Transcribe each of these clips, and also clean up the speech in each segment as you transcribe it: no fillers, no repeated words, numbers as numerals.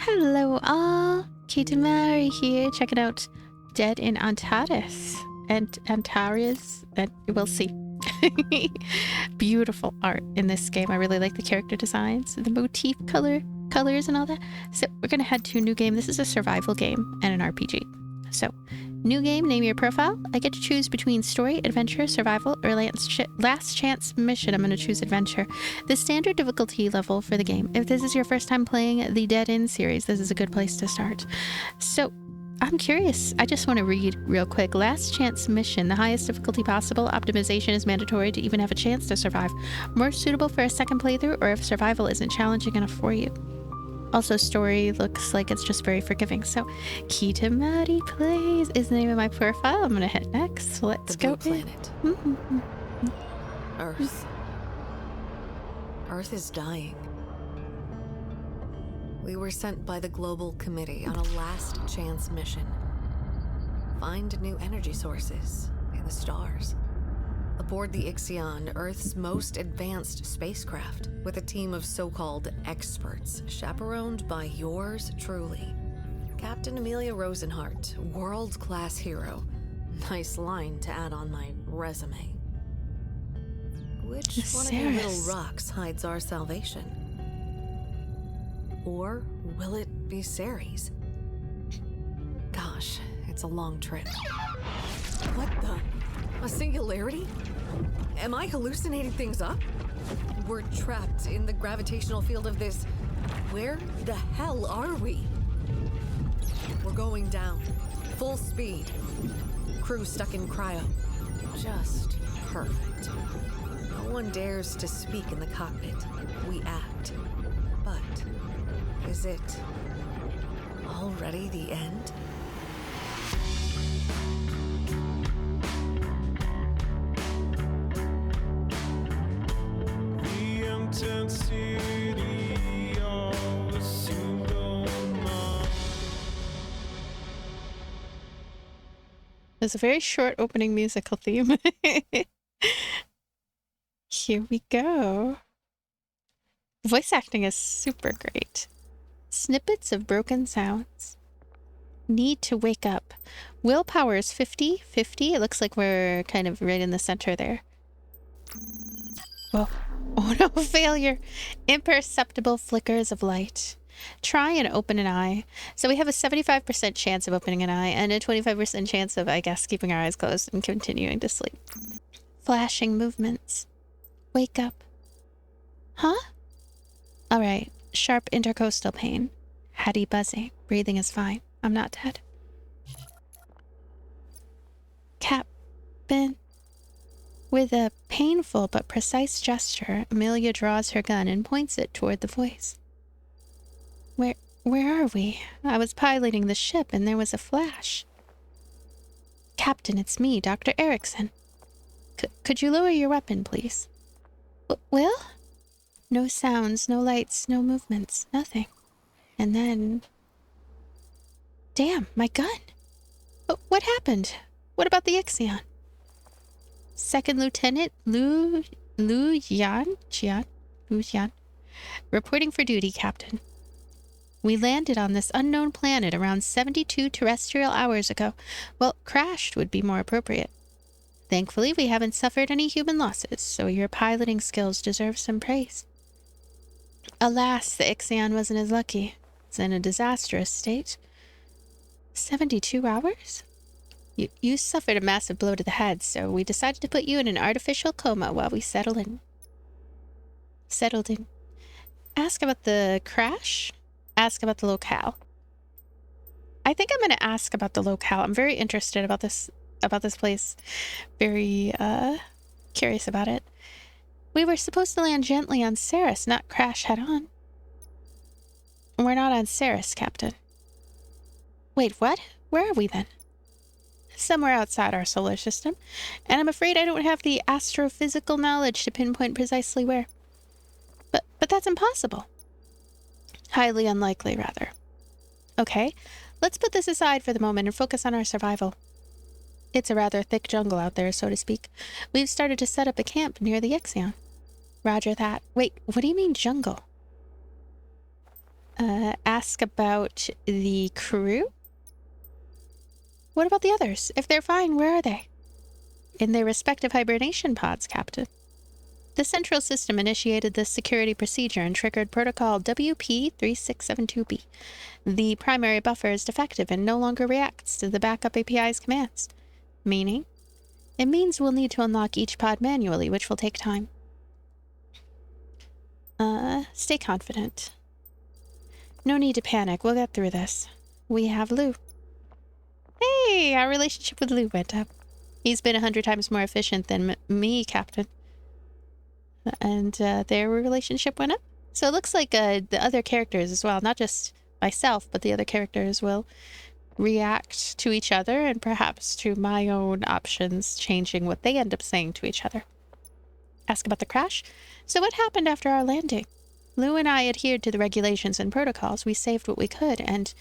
Hello all, Kitamari here, checking out Dead in Antares and Antares, and we'll see. Beautiful art in this game. I really like the character designs, the motif colors and all that. So we're gonna head to a new game. This is a survival game and an RPG. So, new game, name your profile. I get to choose between story, adventure, survival, or last chance mission. I'm going to choose adventure. The standard difficulty level for the game. If this is your first time playing the Dead End series, this is a good place to start. So, I'm curious. I just want to read real quick. Last chance mission. The highest difficulty possible. Optimization is mandatory to even have a chance to survive. More suitable for a second playthrough or if survival isn't challenging enough for you. Also, story looks like it's just very forgiving. So, Kitamari Plays is the name of my profile. I'm gonna hit next. Let's go. Planet. Earth. Earth is dying. We were sent by the Global Committee on a last chance mission. Find new energy sources in the stars. Aboard the Ixion, Earth's most advanced spacecraft, with a team of so-called experts, chaperoned by yours truly. Captain Amelia Rosenhart, world-class hero. Nice line to add on my resume. Which one of your little rocks hides our salvation? Or will it be Ceres? Gosh, it's a long trip. What the? A singularity? Am I hallucinating things up? We're trapped in the gravitational field of this. Where the hell are we? We're going down. Full speed. Crew stuck in cryo. Just perfect. No one dares to speak in the cockpit. We act. But is it already the end? There's a very short opening musical theme. Here we go. Voice acting is super great. Snippets of broken sounds. Need to wake up. Willpower is 50. It looks like we're kind of right in the center there. Whoa. Oh no, failure. Imperceptible flickers of light. Try and open an eye. So we have a 75% chance of opening an eye and a 25% chance of, I guess, keeping our eyes closed and continuing to sleep. Flashing movements. Wake up. Huh? Alright. Sharp intercostal pain. Heady buzzing. Breathing is fine. I'm not dead. Captain. With a painful but precise gesture, Amelia draws her gun and points it toward the voice. Where are we? I was piloting the ship and there was a flash. Captain, it's me, Dr. Erickson. Could you lower your weapon, please? Will? No sounds, no lights, no movements, nothing. And then... Damn, my gun! What happened? What about the Ixion? Second Lieutenant Lu Yan? Reporting for duty, Captain. We landed on this unknown planet around 72 terrestrial hours ago. Well, crashed would be more appropriate. Thankfully, we haven't suffered any human losses, so your piloting skills deserve some praise. Alas, the Ixion wasn't as lucky. It's in a disastrous state. 72 hours? You suffered a massive blow to the head, so we decided to put you in an artificial coma while we settled in. Ask about the crash? Ask about the locale. I think I'm going to ask about the locale. I'm very interested about this place. Very curious about it. We were supposed to land gently on Ceres, not crash head on. We're not on Ceres, Captain. Wait, what? Where are we then? Somewhere outside our solar system, and I'm afraid I don't have the astrophysical knowledge to pinpoint precisely where. But that's impossible. Highly unlikely, rather. Okay, let's put this aside for the moment and focus on our survival. It's a rather thick jungle out there, so to speak. We've started to set up a camp near the Ixion. Roger that. Wait, what do you mean jungle? Ask about the crew. What about the others? If they're fine, where are they? In their respective hibernation pods, Captain. The central system initiated this security procedure and triggered protocol WP3672B. The primary buffer is defective and no longer reacts to the backup API's commands. Meaning? It means we'll need to unlock each pod manually, which will take time. Stay confident. No need to panic. We'll get through this. We have Lou. Hey, our relationship with Lou went up. He's been 100 times more efficient than me, Captain. And their relationship went up. So it looks like the other characters as well, not just myself, but the other characters will react to each other and perhaps to my own options, changing what they end up saying to each other. Ask about the crash. So what happened after our landing? Lou and I adhered to the regulations and protocols. We saved what we could, and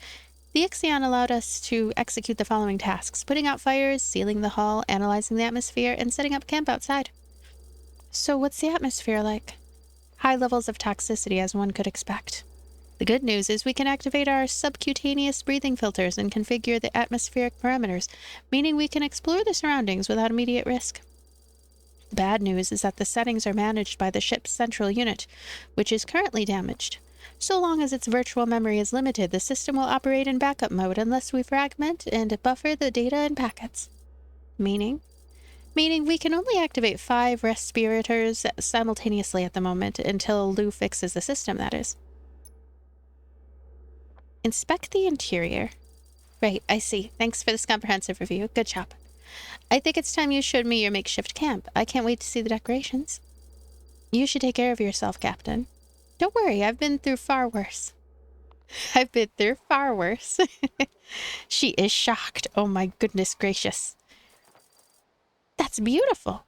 the Ixion allowed us to execute the following tasks: putting out fires, sealing the hull, analyzing the atmosphere, and setting up camp outside. So what's the atmosphere like? High levels of toxicity, as one could expect. The good news is we can activate our subcutaneous breathing filters and configure the atmospheric parameters, meaning we can explore the surroundings without immediate risk. The bad news is that the settings are managed by the ship's central unit, which is currently damaged. So long as its virtual memory is limited, the system will operate in backup mode unless we fragment and buffer the data in packets. Meaning we can only activate 5 respirators simultaneously at the moment, until Lou fixes the system, that is. Inspect the interior. Right, I see. Thanks for this comprehensive review. Good job. I think it's time you showed me your makeshift camp. I can't wait to see the decorations. You should take care of yourself, Captain. Don't worry, I've been through far worse. I've been through far worse. She is shocked. Oh my goodness gracious. That's beautiful.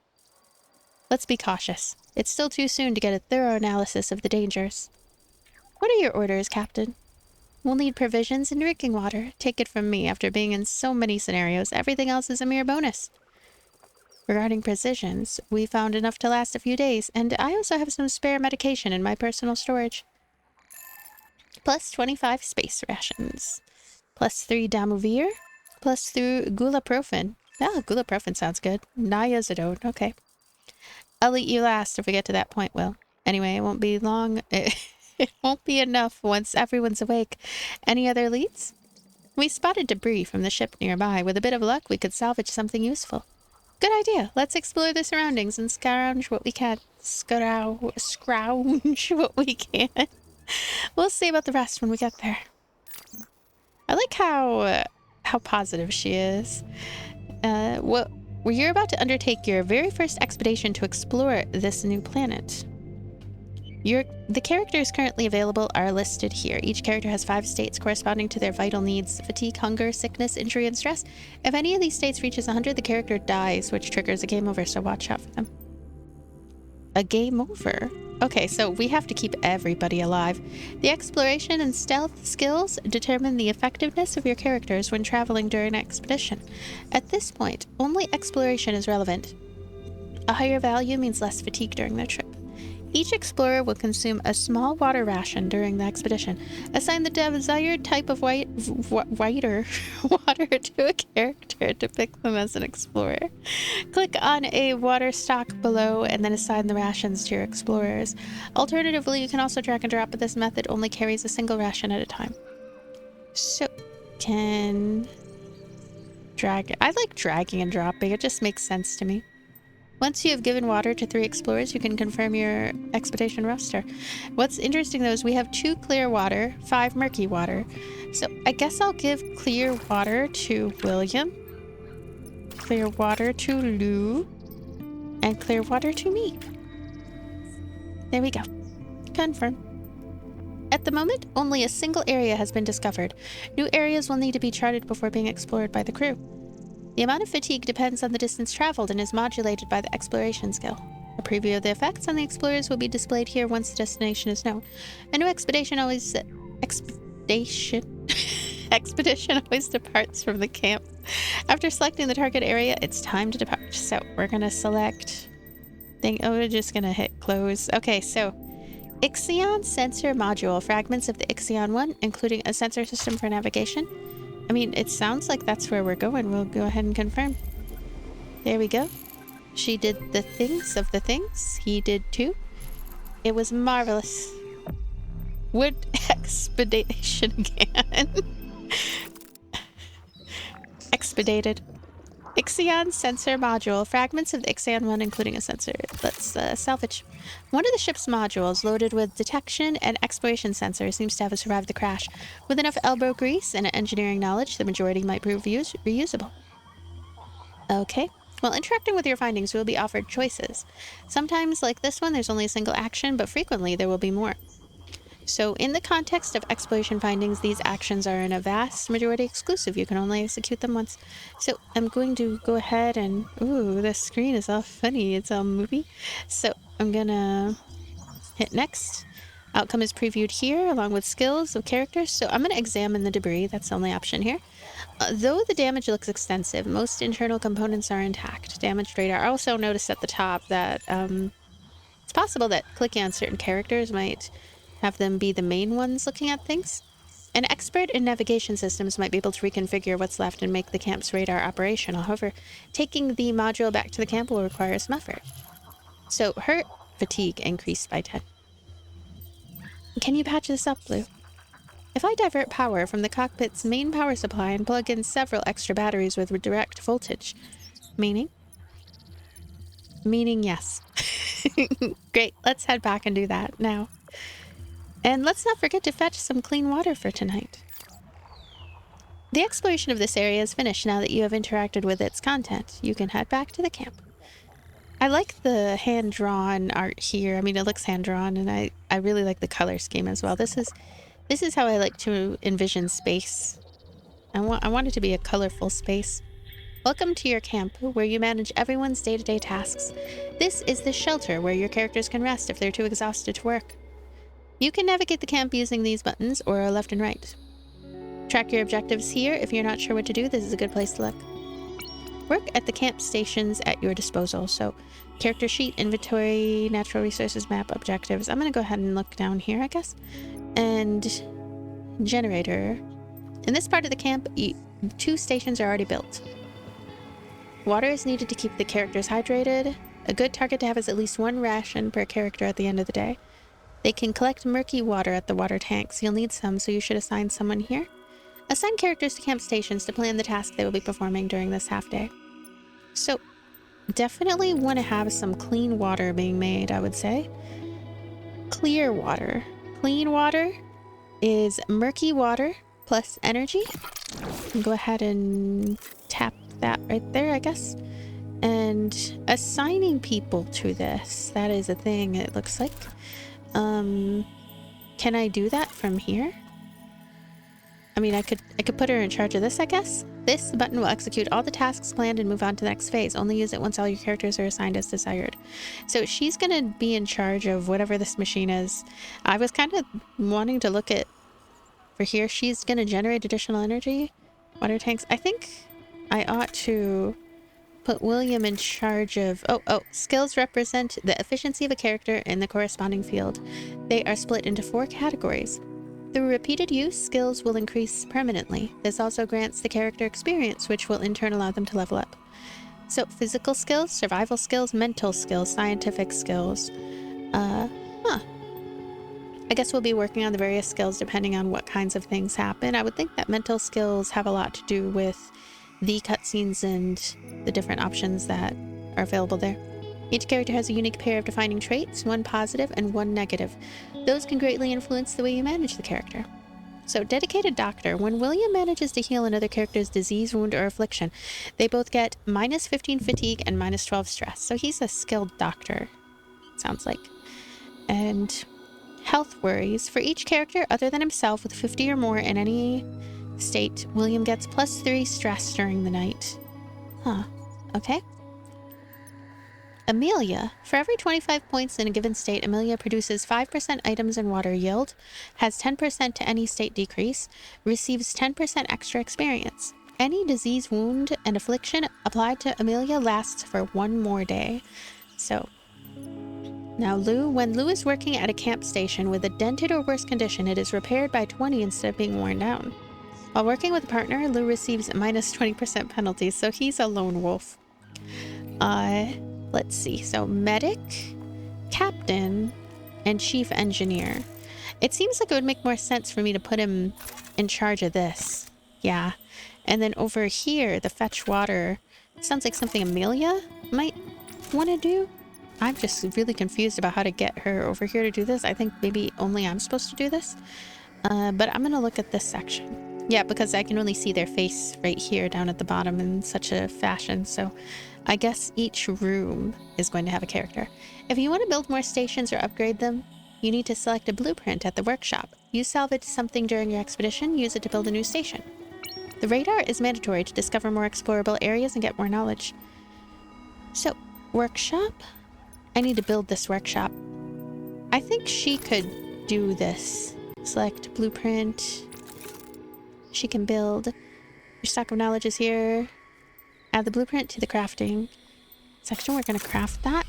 Let's be cautious. It's still too soon to get a thorough analysis of the dangers. What are your orders, Captain? We'll need provisions and drinking water. Take it from me, after being in so many scenarios, everything else is a mere bonus. Regarding provisions, we found enough to last a few days, and I also have some spare medication in my personal storage. Plus 25 space rations. Plus 3 Damuvir. Plus 3 Gulaprofen. Oh, Gulaprofen sounds good. Niazidone, okay. I'll eat you last if we get to that point, Will. Anyway, it won't be long. It won't be enough once everyone's awake. Any other leads? We spotted debris from the ship nearby. With a bit of luck, we could salvage something useful. Good idea. Let's explore the surroundings and scrounge what we can. Scrounge what we can. We'll see about the rest when we get there. I like how positive she is. Well, you're about to undertake your very first expedition to explore this new planet. The characters currently available are listed here. Each character has 5 states corresponding to their vital needs: fatigue, hunger, sickness, injury, and stress. If any of these states reaches 100, the character dies, which triggers a game over, so watch out for them. A game over? Okay, so we have to keep everybody alive. The exploration and stealth skills determine the effectiveness of your characters when traveling during an expedition. At this point, only exploration is relevant. A higher value means less fatigue during their trip. Each explorer will consume a small water ration during the expedition. Assign the desired type of water to a character to pick them as an explorer. Click on a water stock below and then assign the rations to your explorers. Alternatively, you can also drag and drop, but this method only carries a single ration at a time. So, can drag. I like dragging and dropping. It just makes sense to me. Once you have given water to 3 explorers, you can confirm your expedition roster. What's interesting, though, is we have 2 clear water, 5 murky water. So I guess I'll give clear water to William, clear water to Lou, and clear water to me. There we go. Confirm. At the moment, only a single area has been discovered. New areas will need to be charted before being explored by the crew. The amount of fatigue depends on the distance traveled and is modulated by the exploration skill. A preview of the effects on the explorers will be displayed here once the destination is known. A new expedition always departs from the camp. After selecting the target area, it's time to depart. So we're gonna select we're just gonna hit close. Okay, so Ixion sensor module. Fragments of the Ixion 1, including a sensor system for navigation. I mean, it sounds like that's where we're going. We'll go ahead and confirm. There we go. She did the things of the things. He did too. It was marvelous. Wood expedition again. Expedited. Ixion sensor module. Fragments of the Ixion 1, including a sensor. Let's salvage. One of the ship's modules, loaded with detection and exploration sensors, seems to have survived the crash. With enough elbow grease and engineering knowledge, the majority might prove reusable. Okay. While interacting with your findings, you will be offered choices. Sometimes, like this one, there's only a single action, but frequently there will be more. So in the context of exploration findings, these actions are in a vast majority exclusive. You can only execute them once. So I'm going to go ahead and... Ooh, the screen is all funny. It's all movie. So I'm gonna hit next. Outcome is previewed here, along with skills of characters. So I'm gonna examine the debris. That's the only option here. Though the damage looks extensive, most internal components are intact. Damaged radar. I also noticed at the top that it's possible that clicking on certain characters might have them be the main ones looking at things. An expert in navigation systems might be able to reconfigure what's left and make the camp's radar operational. However, taking the module back to the camp will require some effort. So her fatigue increased by 10. Can you patch this up, Blue? If I divert power from the cockpit's main power supply and plug in several extra batteries with direct voltage, meaning? Meaning yes. Great, let's head back and do that now. And let's not forget to fetch some clean water for tonight. The exploration of this area is finished now that you have interacted with its content. You can head back to the camp. I like the hand-drawn art here. I mean, it looks hand-drawn, and I really like the color scheme as well. This is how I like to envision space. I want it to be a colorful space. Welcome to your camp, where you manage everyone's day-to-day tasks. This is the shelter where your characters can rest if they're too exhausted to work. You can navigate the camp using these buttons, or left and right. Track your objectives here. If you're not sure what to do, this is a good place to look. Work at the camp stations at your disposal. So, character sheet, inventory, natural resources map, objectives. I'm going to go ahead and look down here, I guess. And generator. In this part of the camp, 2 stations are already built. Water is needed to keep the characters hydrated. A good target to have is at least 1 ration per character at the end of the day. They can collect murky water at the water tanks. You'll need some, so you should assign someone here. Assign characters to camp stations to plan the task they will be performing during this half day. So, definitely want to have some clean water being made, I would say. Clear water. Clean water is murky water plus energy. Go ahead and tap that right there, I guess. And assigning people to this, that is a thing, it looks like. Can I do that from here? I mean, I could put her in charge of this, I guess. This button will execute all the tasks planned and move on to the next phase. Only use it once all your characters are assigned as desired. So she's gonna be in charge of whatever this machine is. I was kind of wanting to look at for here. She's gonna generate additional energy. Water tanks. I think I ought to put William in charge of... skills represent the efficiency of a character in the corresponding field. They are split into 4 categories. Through repeated use, skills will increase permanently. This also grants the character experience, which will in turn allow them to level up. So, physical skills, survival skills, mental skills, scientific skills. I guess we'll be working on the various skills depending on what kinds of things happen. I would think that mental skills have a lot to do with the cutscenes and the different options that are available there. Each character has a unique pair of defining traits, 1 positive and 1 negative. Those can greatly influence the way you manage the character. So, dedicated doctor. When William manages to heal another character's disease, wound, or affliction, they both get minus 15 fatigue and minus 12 stress. So he's a skilled doctor, sounds like. And health worries. For each character other than himself with 50 or more in any state, William gets plus 3 stress during the night. Okay. Amelia. For every 25 points in a given state, Amelia produces 5% items and water yield, has 10% to any state decrease, receives 10% extra experience. Any disease, wound, and affliction applied to Amelia lasts for 1 more day. So, Now, Lou, when Lou is working at a camp station with a dented or worse condition, it is repaired by 20 instead of being worn down. While working with a partner, Lou receives a minus 20% penalty, so he's a lone wolf. Let's see. So, medic, captain, and chief engineer. It seems like it would make more sense for me to put him in charge of this. Yeah. And then over here, the fetch water. Sounds like something Amelia might want to do. I'm just really confused about how to get her over here to do this. I think maybe only I'm supposed to do this. But I'm going to look at this section. Yeah, because I can only see their face right here down at the bottom in such a fashion. So I guess each room is going to have a character. If you want to build more stations or upgrade them, you need to select a blueprint at the workshop. You salvage something during your expedition, use it to build a new station. The radar is mandatory to discover more explorable areas and get more knowledge. So, workshop. I need to build this workshop. I think she could do this. Select blueprint. She can build. Your stock of knowledge is here. Add the blueprint to the crafting section. We're going to craft that.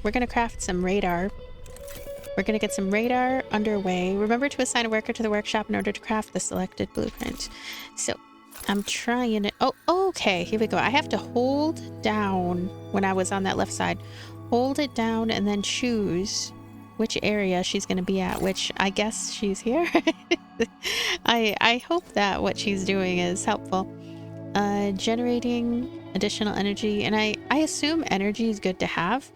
We're going to craft some radar. We're going to get some radar underway. Remember to assign a worker to the workshop in order to craft the selected blueprint. So, I'm trying it. Oh, okay. Here we go. I have to hold down when I was on that left side. Hold it down and then choose which area she's going to be at, which I guess she's here. I hope that what she's doing is helpful. Generating additional energy, and I assume energy is good to have.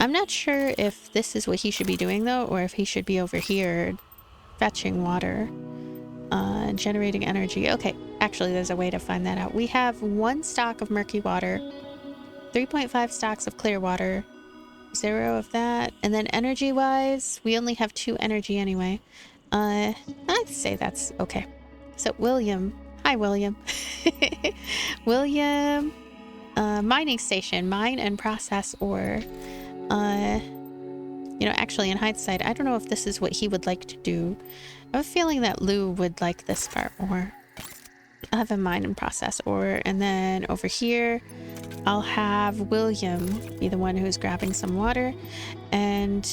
I'm not sure if this is what he should be doing though, or if he should be over here fetching water. Generating energy. Okay, actually there's a way to find that out. We have 1 stock of murky water, 3.5 stocks of clear water, 0 of that, and then energy wise we only have 2 energy anyway. I'd say that's okay. So William, hi William. William, mining station, mine and process ore. You know, actually in hindsight, I don't know if this is what he would like to do. I have a feeling that Lou would like this part more. I'll have a mine and process ore, and then over here I'll have William be the one who's grabbing some water. And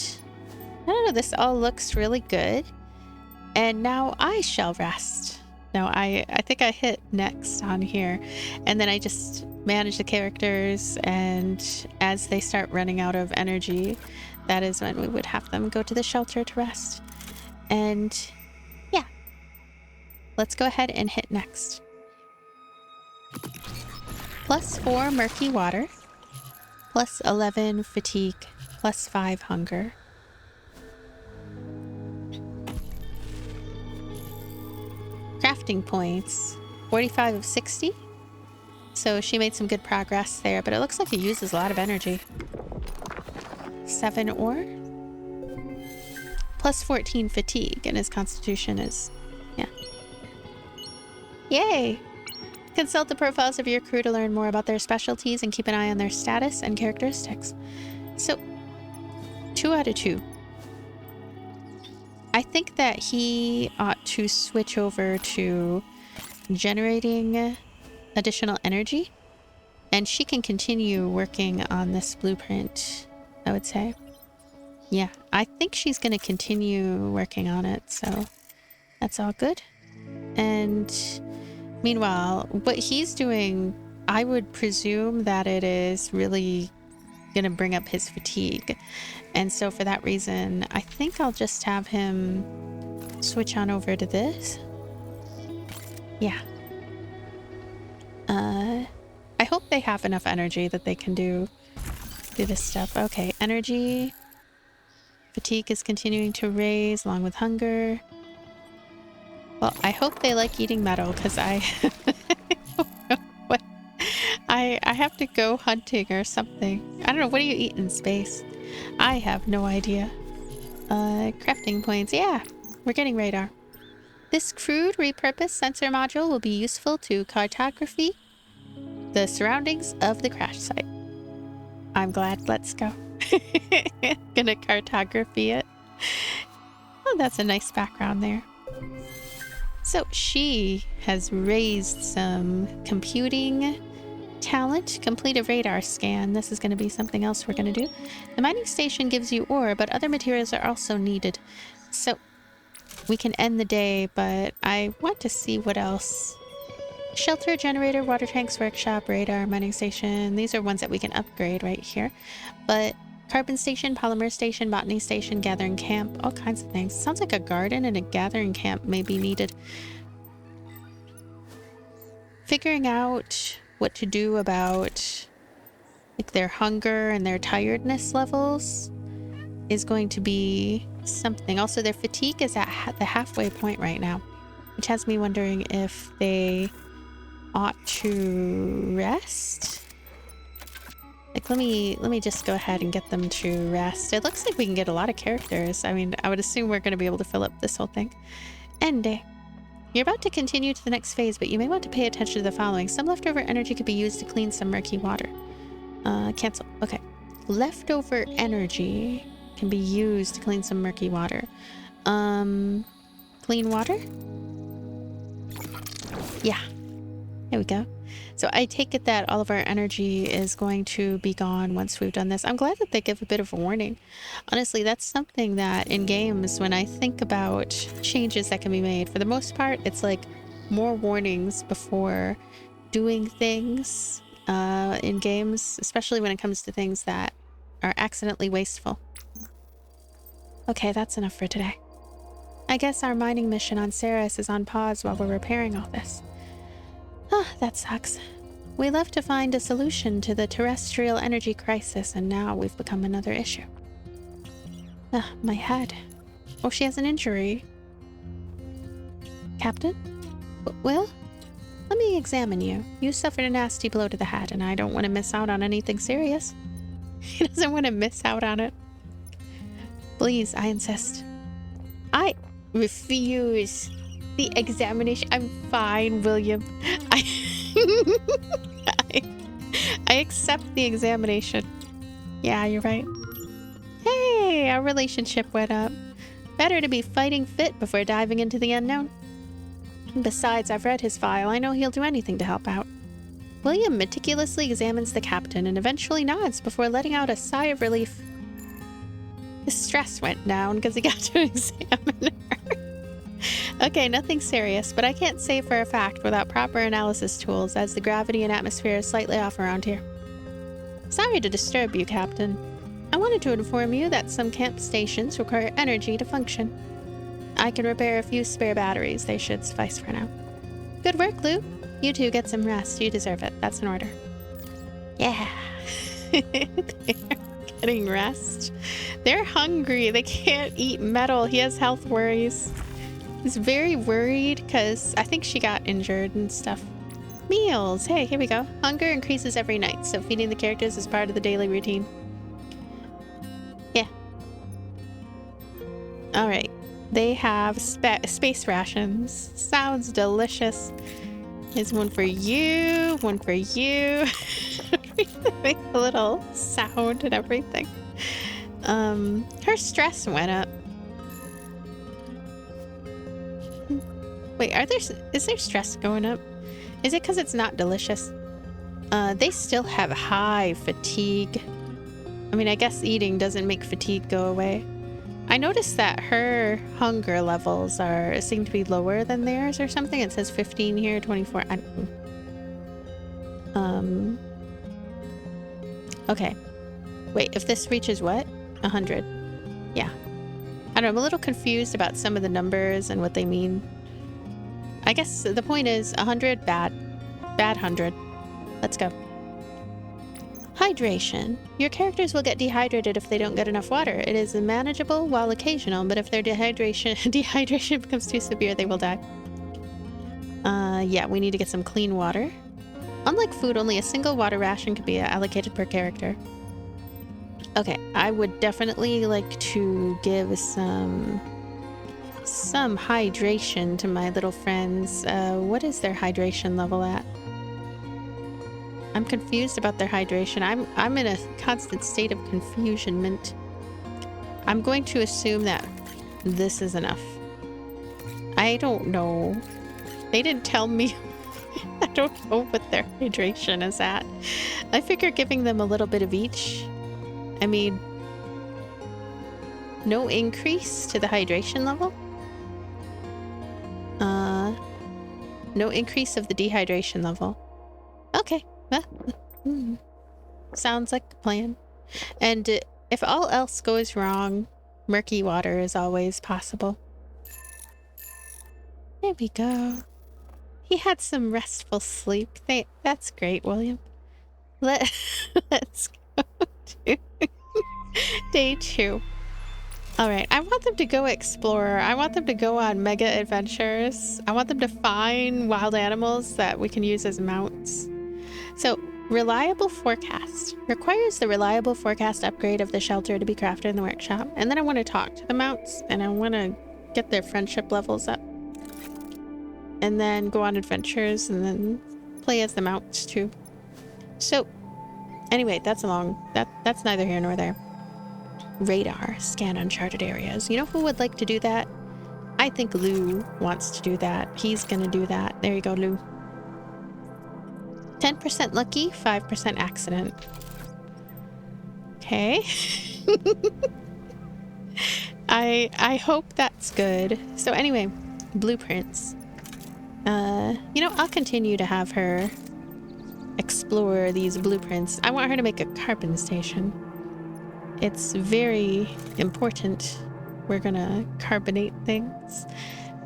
I don't know, this all looks really good. And now I shall rest. No, I think I hit next on here, and then I just manage the characters, and as they start running out of energy, that is when we would have them go to the shelter to rest. And yeah, let's go ahead and hit next. +4 murky water, +11 fatigue, +5 hunger. Crafting points, 45 of 60. So she made some good progress there, but it looks like it uses a lot of energy. 7 ore. +14 fatigue, and his constitution is, yeah. Yay! Consult the profiles of your crew to learn more about their specialties and keep an eye on their status and characteristics. So, 2 out of 2. I think that he ought to switch over to generating additional energy, and she can continue working on this blueprint, I would say. Yeah, I think she's going to continue working on it, so that's all good. And meanwhile, what he's doing, I would presume that it is really going to bring up his fatigue. And so for that reason, I think I'll just have him switch on over to this. Yeah. I hope they have enough energy that they can do this stuff. Okay, energy. Fatigue is continuing to raise along with hunger. Well, I hope they like eating metal, because I don't know what. I have to go hunting or something. I don't know, what do you eat in space? I have no idea. Crafting points. Yeah, we're getting radar. This crude repurposed sensor module will be useful to cartography the surroundings of the crash site. I'm glad. Let's go. Gonna cartography it. Oh, that's a nice background there. So she has raised some computing talent, complete a radar scan. This is going to be something else we're going to do. The mining station gives you ore, but other materials are also needed. So we can end the day, but I want to see what else. Shelter, generator, water tanks, workshop, radar, mining station. These are ones that we can upgrade right here. But carbon station, polymer station, botany station, gathering camp, all kinds of things. Sounds like a garden and a gathering camp may be needed. Figuring out what to do about like their hunger and their tiredness levels is going to be something. Also, their fatigue is at the halfway point right now, which has me wondering if they ought to rest. Like, let me just go ahead and get them to rest. It looks like we can get a lot of characters. I mean, I would assume we're going to be able to fill up this whole thing. End day. You're about to continue to the next phase, but you may want to pay attention to the following. Some leftover energy could be used to clean some murky water. Cancel. Okay. Leftover energy can be used to clean some murky water. Clean water? Yeah. There we go. So I take it that all of our energy is going to be gone once we've done this. I'm glad that they give a bit of a warning. Honestly, that's something that in games, when I think about changes that can be made, for the most part, it's like more warnings before doing things in games, especially when it comes to things that are accidentally wasteful. Okay, that's enough for today. I guess our mining mission on Ceres is on pause while we're repairing all this. Ah, that sucks. We left to find a solution to the terrestrial energy crisis, and now we've become another issue. Ah, my head. Oh, she has an injury. Captain? Will? Let me examine you. You suffered a nasty blow to the head, and I don't want to miss out on anything serious. He doesn't want to miss out on it. Please, I insist. I refuse. The examination. I'm fine, William. I accept the examination. Yeah, you're right. Hey, our relationship went up. Better to be fighting fit before diving into the unknown. Besides, I've read his file. I know he'll do anything to help out. William meticulously examines the captain and eventually nods before letting out a sigh of relief. His stress went down because he got to examine her. Okay, nothing serious, but I can't say for a fact without proper analysis tools, as the gravity and atmosphere is slightly off around here. Sorry to disturb you, Captain. I wanted to inform you that some camp stations require energy to function. I can repair a few spare batteries. They should suffice for now. Good work, Lou. You two get some rest. You deserve it. That's an order. Yeah. They're getting rest. They're hungry. They can't eat metal. He has health worries. He's very worried because I think she got injured and stuff. Meals. Hey, here we go. Hunger increases every night, so feeding the characters is part of the daily routine. Yeah. All right. They have space rations. Sounds delicious. Here's one for you, one for you. Make a little sound and everything. Her stress went up. Wait, is their stress going up? Is it because it's not delicious? They still have high fatigue. I mean, I guess eating doesn't make fatigue go away. I noticed that her hunger levels seem to be lower than theirs or something. It says 15 here, 24. Okay. Wait, if this reaches what? 100. Yeah. I don't know, I'm a little confused about some of the numbers and what they mean. I guess the point is 100, bad. Bad 100. Let's go. Hydration. Your characters will get dehydrated if they don't get enough water. It is manageable while occasional, but if their dehydration becomes too severe, they will die. Yeah, we need to get some clean water. Unlike food, only a single water ration can be allocated per character. Okay, I would definitely like to give some hydration to my little friends. What is their hydration level at? I'm confused about their hydration. I'm in a constant state of confusionment. I'm going to assume that this is enough. I don't know. They didn't tell me. don't know what their hydration is at. I figure giving them a little bit of each. I mean, no increase to the hydration level. No increase of the dehydration level. Okay. Sounds like a plan. And if all else goes wrong, murky water is always possible. There we go. He had some restful sleep. That's great, William. Let's go to day 2. All right, I want them to go explore. I want them to go on mega adventures. I want them to find wild animals that we can use as mounts. So, reliable forecast. Requires the reliable forecast upgrade of the shelter to be crafted in the workshop. And then I want to talk to the mounts, and I want to get their friendship levels up. And then go on adventures, and then play as the mounts too. So, anyway, that's neither here nor there. Radar, scan uncharted areas. You know who would like to do that? I think Lou wants to do that. He's gonna do that. There you go, Lou. 10% lucky, 5% accident. Okay. I hope that's good. So anyway, blueprints. You know, I'll continue to have her explore these blueprints. I want her to make a carbon station. It's very important. We're gonna carbonate things.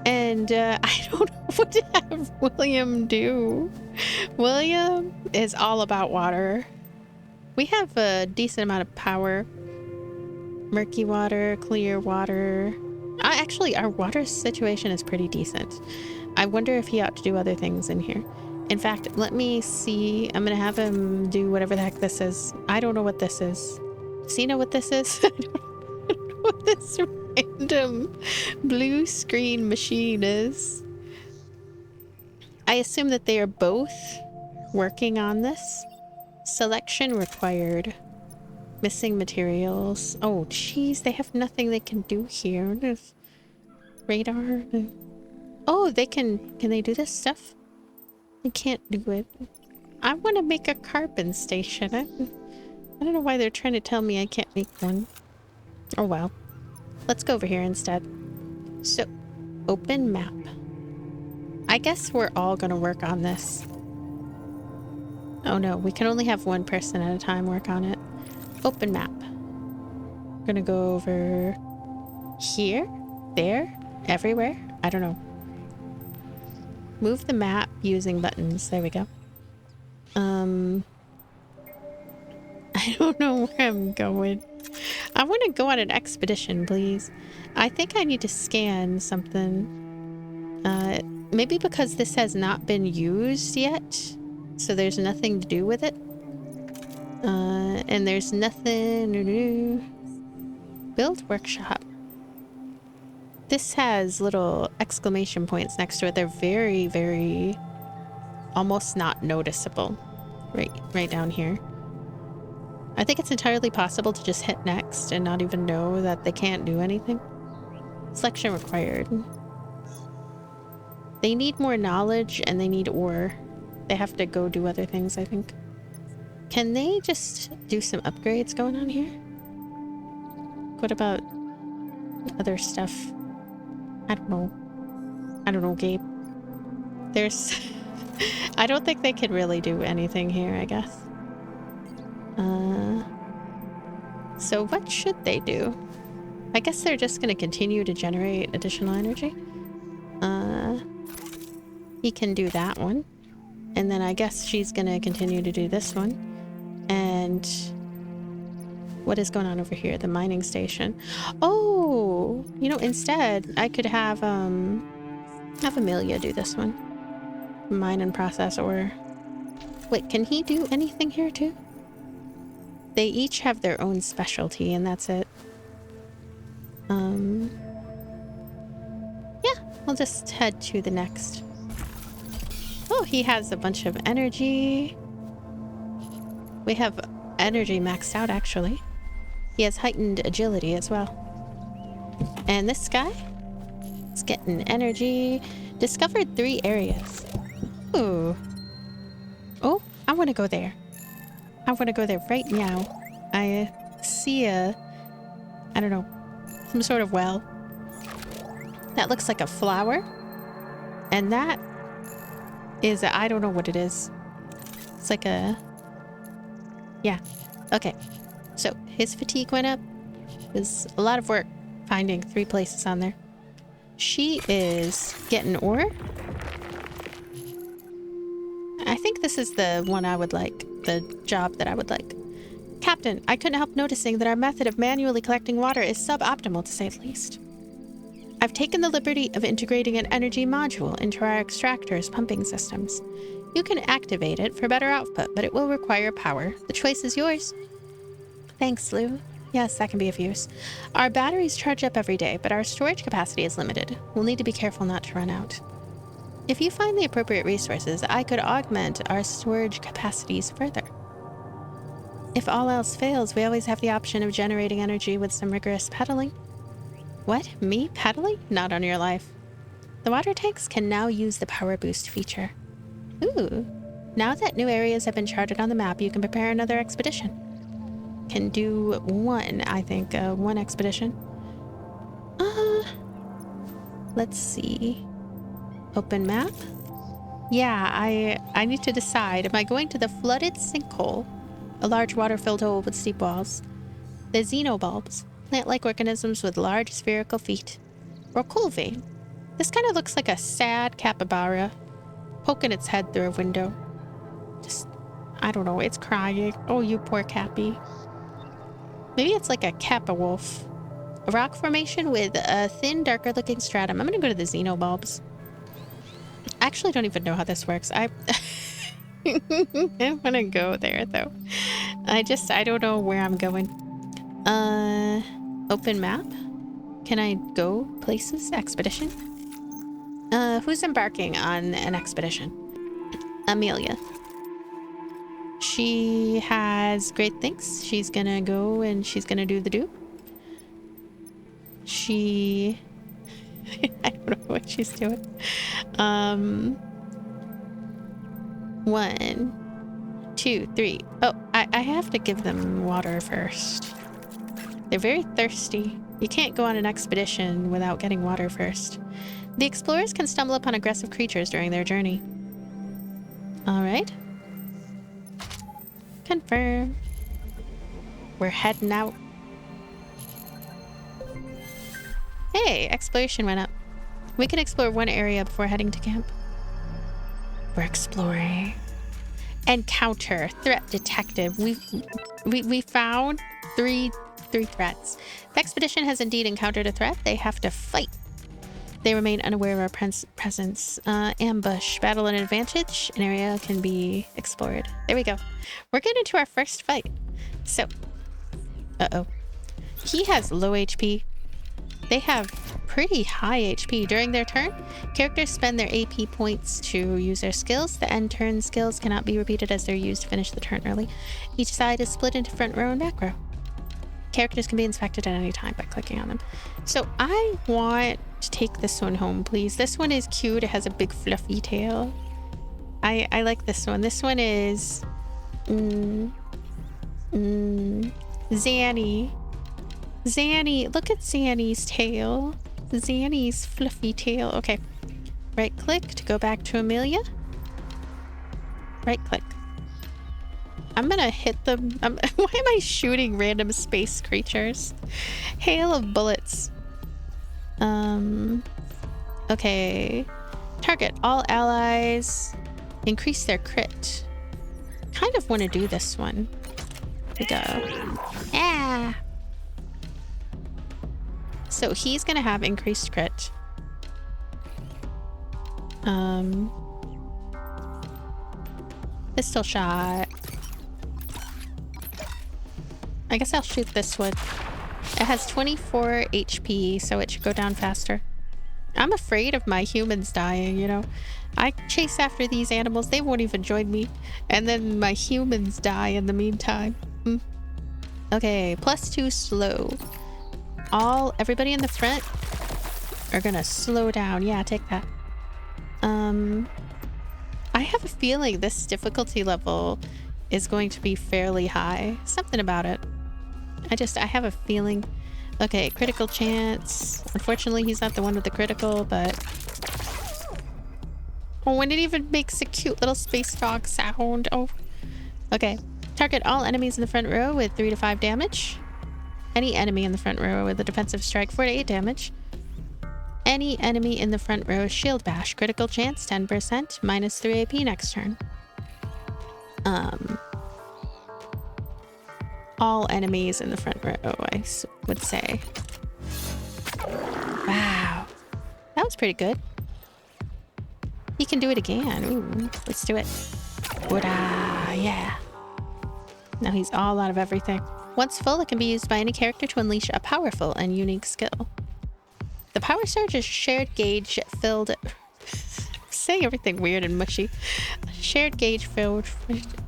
And I don't know what to have William do. William is all about water. We have a decent amount of power. Murky water, clear water. Actually, our water situation is pretty decent. I wonder if he ought to do other things in here. In fact, let me see. I'm gonna have him do whatever the heck this is. I don't know what this is. Does he know what this is? I don't know what this random blue screen machine is. I assume that they are both working on this. Selection required. Missing materials. Oh, geez, they have nothing they can do here. There's radar. Oh, they can they do this stuff? They can't do it. I want to make a carbon station. I don't know why they're trying to tell me I can't make one. Oh well. Let's go over here instead. So, open map. I guess we're all gonna work on this. Oh no, we can only have one person at a time work on it. Open map. Gonna go over here, there, everywhere. I don't know. Move the map using buttons. There we go. I don't know where I'm going. I want to go on an expedition, please. I think I need to scan something. Maybe because this has not been used yet, so there's nothing to do with it. And there's nothing to do. Build workshop. This has little exclamation points next to it. They're very, very almost not noticeable. Right down here. I think it's entirely possible to just hit next and not even know that they can't do anything. Selection required. They need more knowledge and they need ore. They have to go do other things, I think. Can they just do some upgrades going on here? What about other stuff? I don't know. I don't know, Gabe. There's... I don't think they can really do anything here, I guess. So what should they do? I guess they're just going to continue to generate additional energy. He can do that one. And then I guess she's going to continue to do this one. And what is going on over here? The mining station. Oh, you know, instead I could have Amelia do this one. Mine and process ore. Wait, can he do anything here too? They each have their own specialty and that's it. Yeah, we'll just head to the next. Oh, he has a bunch of energy. We have energy maxed out actually. He has heightened agility as well. And this guy is getting energy. Discovered 3 areas. Ooh. want to go there. I want to go there right now. I see I don't know, some sort of well. That looks like a flower. And that is, I don't know what it is. It's like a, yeah. Okay. So his fatigue went up. It was a lot of work finding 3 places on there. She is getting ore. I think this is the one I would like, the job that I would like. Captain, I couldn't help noticing that our method of manually collecting water is suboptimal, to say the least. I've taken the liberty of integrating an energy module into our extractor's pumping systems. You can activate it for better output, but it will require power. The choice is yours. Thanks, Lou. Yes, that can be of use. Our batteries charge up every day, but our storage capacity is limited. We'll need to be careful not to run out. If you find the appropriate resources, I could augment our storage capacities further. If all else fails, we always have the option of generating energy with some rigorous pedaling. What? Me pedaling? Not on your life. The water tanks can now use the power boost feature. Ooh. Now that new areas have been charted on the map, you can prepare another expedition. Can do one, I think, one expedition. Let's see. Open map? Yeah, I need to decide. Am I going to the flooded sinkhole? A large water-filled hole with steep walls. The xenobulbs, plant-like organisms with large spherical feet. Or coal vein. This kind of looks like a sad capybara poking its head through a window. Just, I don't know, it's crying. Oh, you poor cappy. Maybe it's like a kappa wolf. A rock formation with a thin, darker-looking stratum. I'm gonna go to the xenobulbs. I actually don't even know how this works. I want to go there, though. I don't know where I'm going. Open map? Can I go places? Expedition? Who's embarking on an expedition? Amelia. She has great things. She's gonna go and she's gonna do the do. She... I don't know what she's doing. 1, 2, 3. Oh, I have to give them water first. They're very thirsty. You can't go on an expedition without getting water first. The explorers can stumble upon aggressive creatures during their journey. Alright. Confirm. We're heading out. Hey, exploration went up. We can explore one area before heading to camp. We're exploring. Encounter. Threat detected. We found three threats. The expedition has indeed encountered a threat. They have to fight. They remain unaware of our presence. Ambush. Battle an advantage. An area can be explored. There we go. We're getting into our first fight. So. Uh-oh. He has low HP. They have pretty high HP. During their turn, characters spend their AP points to use their skills. The end turn skills cannot be repeated as they're used to finish the turn early. Each side is split into front row and back row. Characters can be inspected at any time by clicking on them. So I want to take this one home, please. This one is cute. It has a big fluffy tail. I like this one. This one is... Zanny. Zanny, look at Zanny's tail. Zanny's fluffy tail. Okay. Right click to go back to Amelia. Right click. I'm gonna hit them. Why am I shooting random space creatures? Hail of bullets. Okay. Target all allies. Increase their crit. Kind of want to do this one. Here we go. Ah! So he's gonna have increased crit. Pistol shot. I guess I'll shoot this one. It has 24 HP, so it should go down faster. I'm afraid of my humans dying, you know. I chase after these animals, they won't even join me. And then my humans die in the meantime. Okay, +2 slow. Everybody in the front are gonna slow down. Yeah, take that. I have a feeling this difficulty level is going to be fairly high. Something about it. I have a feeling. Okay, critical chance. Unfortunately, he's not the one with the critical, but... Oh, and it even makes a cute little space dog sound. Oh. Okay. Target all enemies in the front row with 3 to 5 damage. Any enemy in the front row with a defensive strike, 4 to 8 damage. Any enemy in the front row, shield bash. Critical chance, 10%, minus 3 AP next turn. All enemies in the front row, I would say. Wow. That was pretty good. He can do it again. Ooh, let's do it. Wada, yeah. Now he's all out of everything. Once full, it can be used by any character to unleash a powerful and unique skill. The power surge is shared gauge filled... saying everything weird and mushy. Shared gauge filled.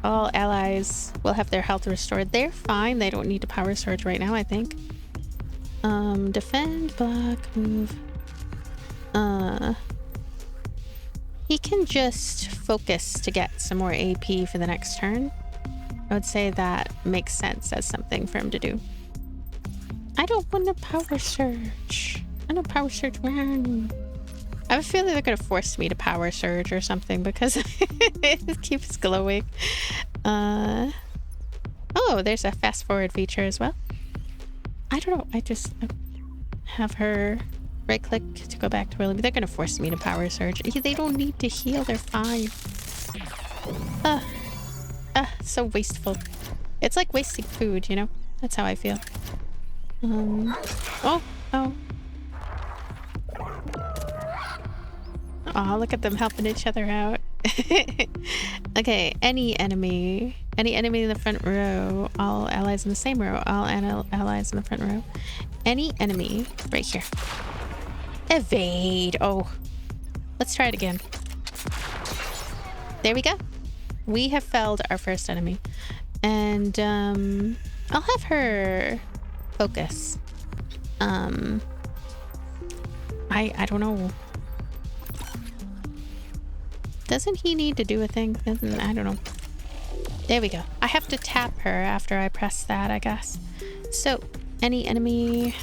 All allies will have their health restored. They're fine. They don't need to power surge right now, I think. Defend, block, move. He can just focus to get some more AP for the next turn. I would say that makes sense as something for him to do. I don't want to power surge. I don't power surge. I have a feeling they're going to force me to power surge or something because it keeps glowing. Oh, there's a fast forward feature as well. I don't know. I just have her right click to go back to where they're going to force me to power surge. They don't need to heal. They're fine. So wasteful. It's like wasting food, you know? That's how I feel. Oh. Oh, look at them helping each other out. Okay, any enemy in the front row, all allies in the same row, all allies in the front row. Any enemy right here. Evade. Oh, let's try it again. There we go. We have felled our first enemy. And I'll have her focus. I don't know. Doesn't he need to do a thing? I don't know. There we go. I have to tap her after I press that, I guess. So, any enemy...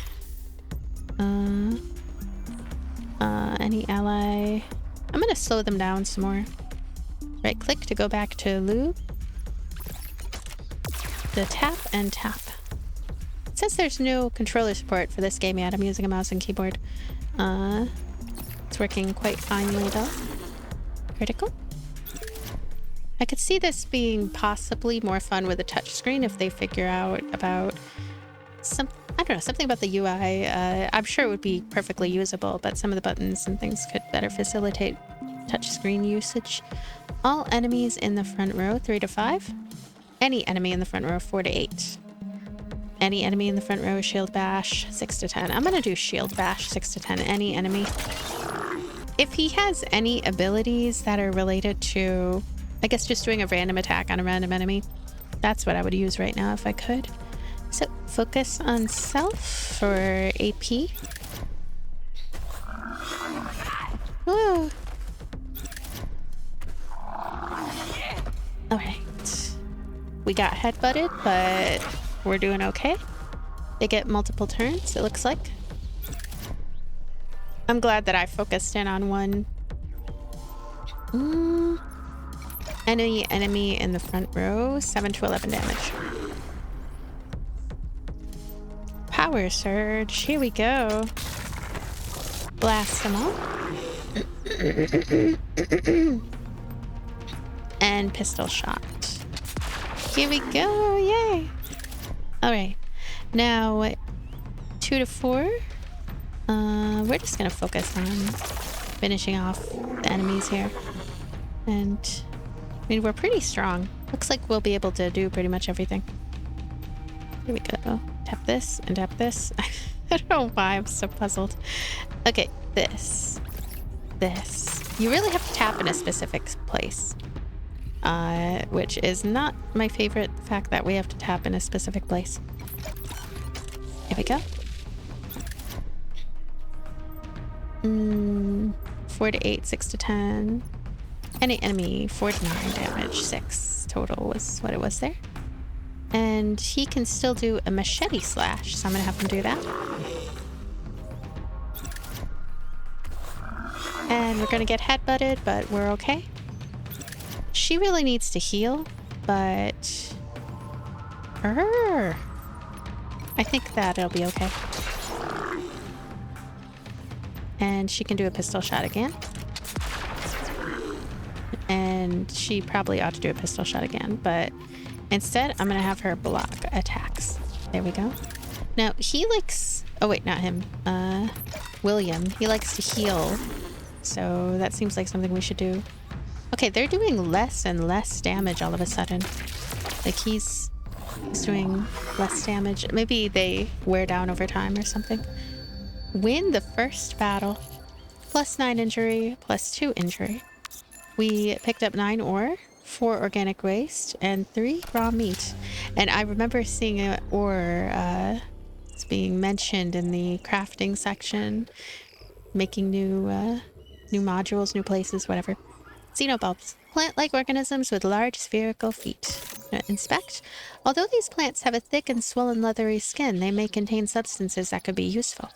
any ally... I'm gonna slow them down some more. Right click to go back to loop. The tap and tap. It says there's no controller support for this game yet. I'm using a mouse and keyboard. It's working quite finely though. Critical. I could see this being possibly more fun with a touchscreen if they figure out about some, I don't know, something about the UI. I'm sure it would be perfectly usable, but some of the buttons and things could better facilitate touchscreen usage. All enemies in the front row, 3 to 5. Any enemy in the front row, 4 to 8. Any enemy in the front row, shield bash, 6 to 10. I'm gonna do shield bash, 6 to 10. Any enemy. If he has any abilities that are related to, I guess, just doing a random attack on a random enemy, that's what I would use right now if I could. So, focus on self for AP. Whoa. Alright. We got headbutted, but we're doing okay. They get multiple turns, it looks like. I'm glad that I focused in on one. Any enemy in the front row, 7 to 11 damage. Power surge, here we go. Blast them all. And pistol shot. Here we go, yay! Alright, now 2 to 4. We're just gonna focus on finishing off the enemies here. And, I mean, we're pretty strong. Looks like we'll be able to do pretty much everything. Here we go. Tap this and tap this. I don't know why I'm so puzzled. Okay, this. This. You really have to tap in a specific place. Which is not my favorite, the fact that we have to tap in a specific place. Here we go. 4 to 8, 6 to 10. Any enemy, 49 damage, 6 total was what it was there. And he can still do a machete slash, so I'm gonna have him do that. And we're gonna get headbutted, but we're okay. She really needs to heal, but... I think that it'll be okay. And she can do a pistol shot again. And she probably ought to do a pistol shot again, but instead I'm gonna have her block attacks. There we go. Now he likes... Oh wait, not him. William. He likes to heal. So that seems like something we should do. Okay, they're doing less and less damage all of a sudden. Like he's doing less damage. Maybe they wear down over time or something. Win the first battle. +9 injury, +2 injury. We picked up 9 ore, 4 organic waste, and 3 raw meat. And I remember seeing an ore it's being mentioned in the crafting section, making new modules, new places, whatever. Xenobulbs, plant-like organisms with large spherical feet. Inspect. Although these plants have a thick and swollen leathery skin, they may contain substances that could be useful.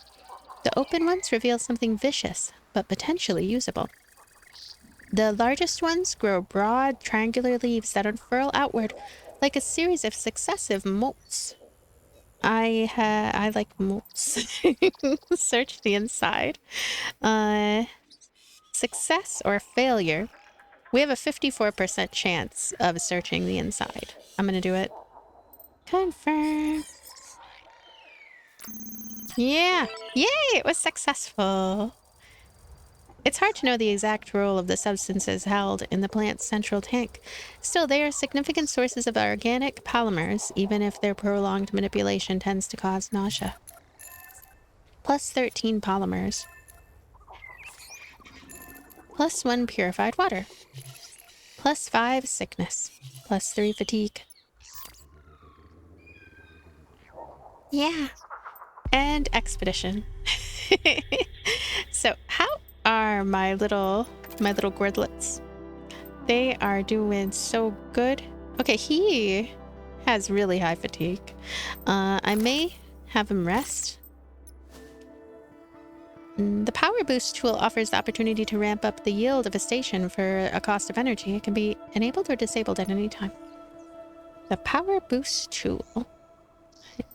The open ones reveal something vicious, but potentially usable. The largest ones grow broad, triangular leaves that unfurl outward like a series of successive molts. I like molts. Search the inside. Success or failure. We have a 54% chance of searching the inside. I'm gonna do it. Confirm. Yeah! Yay! It was successful! It's hard to know the exact role of the substances held in the plant's central tank. Still, they are significant sources of organic polymers, even if their prolonged manipulation tends to cause nausea. +13 polymers. +1 purified water. +5 sickness. +3 fatigue. Yeah. And expedition. So how are my little gordlets? They are doing so good. Okay, he has really high fatigue. I may have him rest. The power boost tool offers the opportunity to ramp up the yield of a station for a cost of energy. It can be enabled or disabled at any time. The power boost tool.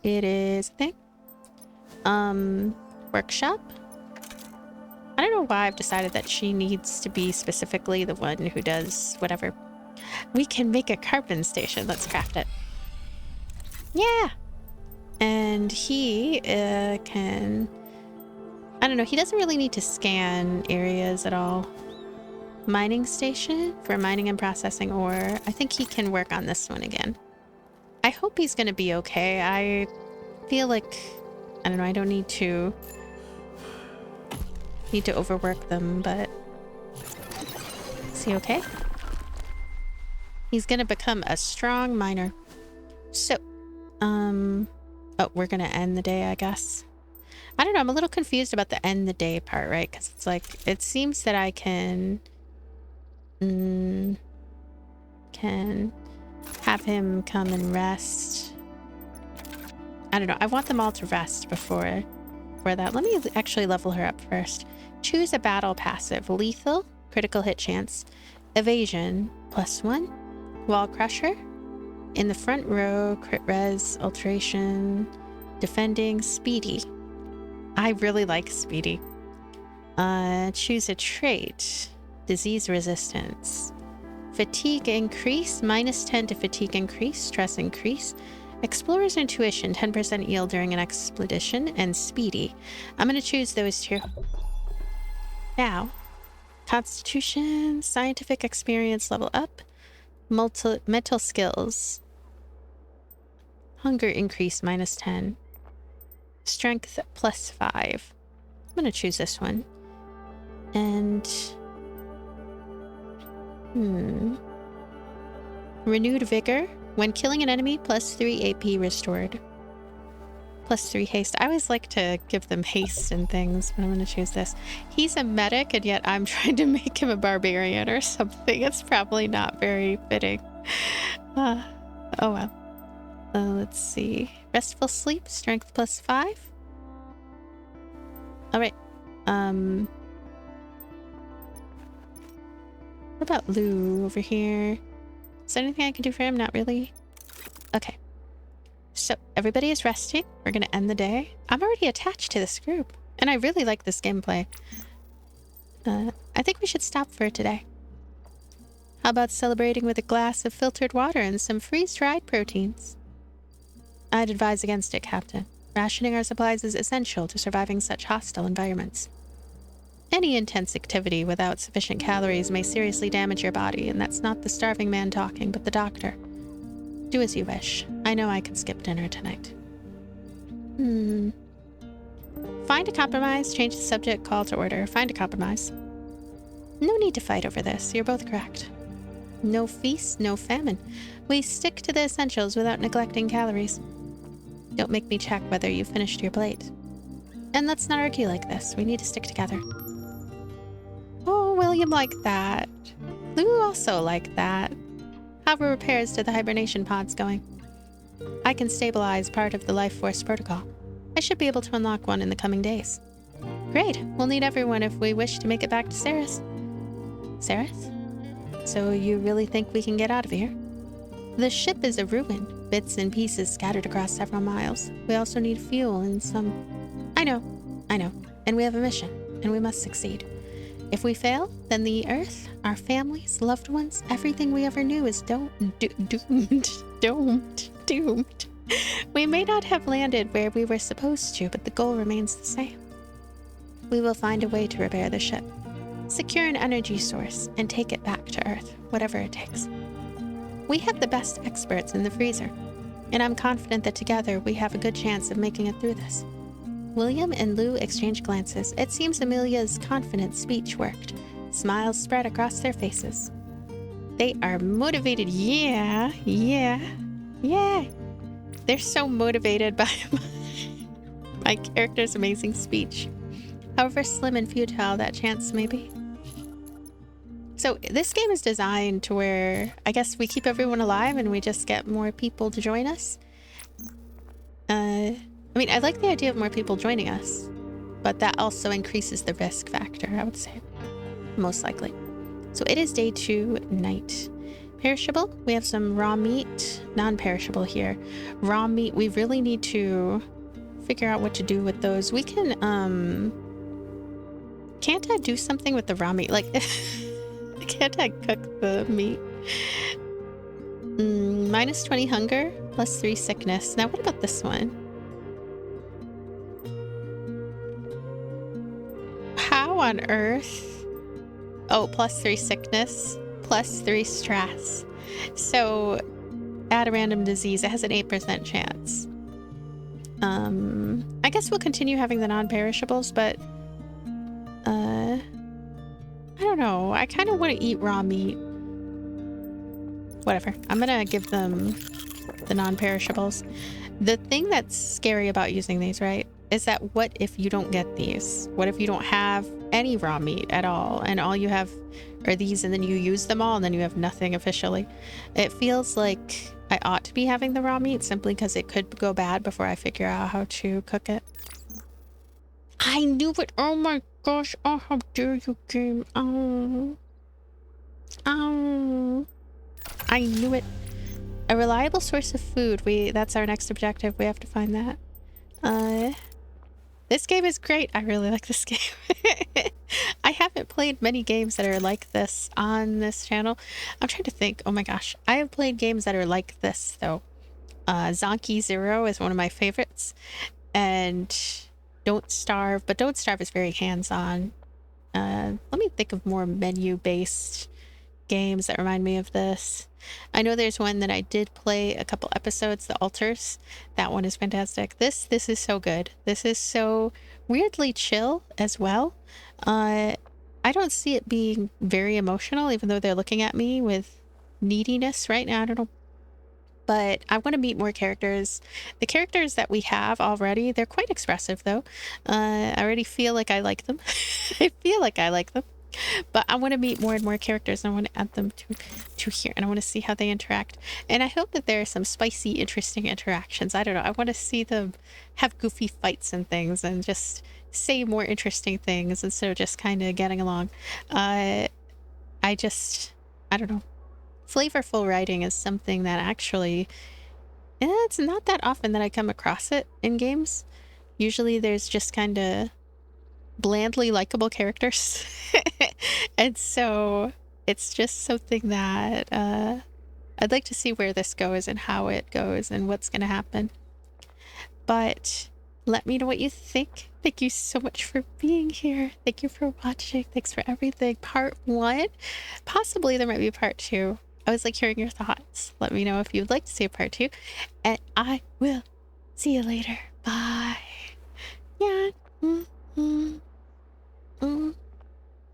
It is a thing. Workshop. I don't know why I've decided that she needs to be specifically the one who does whatever. We can make a carbon station. Let's craft it. Yeah. And he can... I don't know. He doesn't really need to scan areas at all. Mining station for mining and processing ore. I think he can work on this one again. I hope he's going to be okay. I feel like... I don't know. I don't need to overwork them, but is he okay? He's gonna become a strong miner. So, oh, we're gonna end the day, I guess. I don't know, I'm a little confused about the end the day part, right? Because it's like, it seems that I can have him come and rest. I don't know, I want them all to rest before that. Let me actually level her up first. Choose a battle passive. Lethal, critical hit chance. Evasion, +1. Wall crusher. In the front row, crit res, alteration, defending, speedy. I really like speedy. Choose a trait. Disease resistance. Fatigue increase, -10 to fatigue increase, stress increase. Explorer's intuition, 10% yield during an expedition, and speedy. I'm going to choose those two. Now, constitution, scientific experience level up, mental skills, hunger increase -10, strength +5. I'm going to choose this one. And, renewed vigor. When killing an enemy, +3 AP restored. +3 haste. I always like to give them haste and things, but I'm going to choose this. He's a medic, and yet I'm trying to make him a barbarian or something. It's probably not very fitting. Oh well. Let's see. Restful sleep, strength +5. Alright. What about Lou over here? Is there anything I can do for him? Not really. Okay. So everybody is resting. We're going to end the day. I'm already attached to this group, and I really like this gameplay. I think we should stop for today. How about celebrating with a glass of filtered water and some freeze-dried proteins? I'd advise against it, Captain. Rationing our supplies is essential to surviving such hostile environments. Any intense activity without sufficient calories may seriously damage your body, and that's not the starving man talking, but the doctor. Do as you wish. I know I can skip dinner tonight. Find a compromise, change the subject, call to order. Find a compromise. No need to fight over this. You're both correct. No feast, no famine. We stick to the essentials without neglecting calories. Don't make me check whether you finished your plate. And let's not argue like this. We need to stick together. Oh, William liked that. Lou also liked that. How are repairs to the hibernation pods going? I can stabilize part of the life force protocol. I should be able to unlock one in the coming days. Great. We'll need everyone if we wish to make it back to Ceres. Ceres? So you really think we can get out of here? The ship is a ruin, bits and pieces scattered across several miles. We also need fuel and some... I know. And we have a mission, and we must succeed. If we fail, then the Earth, our families, loved ones, everything we ever knew is doomed. We may not have landed where we were supposed to, but the goal remains the same. We will find a way to repair the ship, secure an energy source, and take it back to Earth, whatever it takes. We have the best experts in the freezer, and I'm confident that together we have a good chance of making it through this. William and Lou exchange glances. It seems Amelia's confident speech worked. Smiles spread across their faces. They are motivated. Yeah. They're so motivated by my character's amazing speech. However slim and futile that chance may be. So this game is designed to where I guess we keep everyone alive and we just get more people to join us. I mean, I like the idea of more people joining us, but that also increases the risk factor, I would say. Most likely. So it is day 2, night. Perishable, we have some raw meat. Non-perishable here. Raw meat, we really need to figure out what to do with those. We can, can't I do something with the raw meat? Like, can't I cook the meat? -20 hunger, +3 sickness. Now, what about this one? How on earth? Oh, +3 sickness, +3 stress. So, add a random disease. It has an 8% chance. I guess we'll continue having the non-perishables, but I don't know. I kind of want to eat raw meat. Whatever. I'm gonna give them the non-perishables. The thing that's scary about using these, right, is that what if you don't get these? What if you don't have any raw meat at all, and all you have are these, and then you use them all, and then you have nothing officially? It feels like I ought to be having the raw meat simply because it could go bad before I figure out how to cook it. I knew it! Oh my gosh! Oh, how dare you, game! Oh. I knew it. A reliable source of food. That's our next objective. We have to find that. This game is great. I really like this game. I haven't played many games that are like this on this channel. I'm trying to think. Oh my gosh. I have played games that are like this, though. Zonky Zero is one of my favorites. And Don't Starve. But Don't Starve is very hands-on. Let me think of more menu-based games that remind me of this. I know there's one that I did play a couple episodes, The Altars. That one is fantastic. This is so good. This is so weirdly chill as well. I don't see it being very emotional, even though they're looking at me with neediness right now. I don't know. But I want to meet more characters. The characters that we have already, they're quite expressive though. I already feel like I like them. I feel like I like them. But I want to meet more and more characters, and I want to add them to here, and I want to see how they interact. And I hope that there are some spicy, interesting interactions. I don't know. I want to see them have goofy fights and things, and just say more interesting things instead of just kind of getting along. I don't know. Flavorful writing is something that actually, it's not that often that I come across it in games. Usually there's just kind of blandly likable characters. And so it's just something that I'd like to see where this goes and how it goes and what's going to happen. But let me know what you think. Thank you so much for being here. Thank you for watching. Thanks for everything. Part 1. Possibly there might be a part 2. I was like hearing your thoughts. Let me know if you'd like to see a part 2. And I will see you later. Bye. Yeah.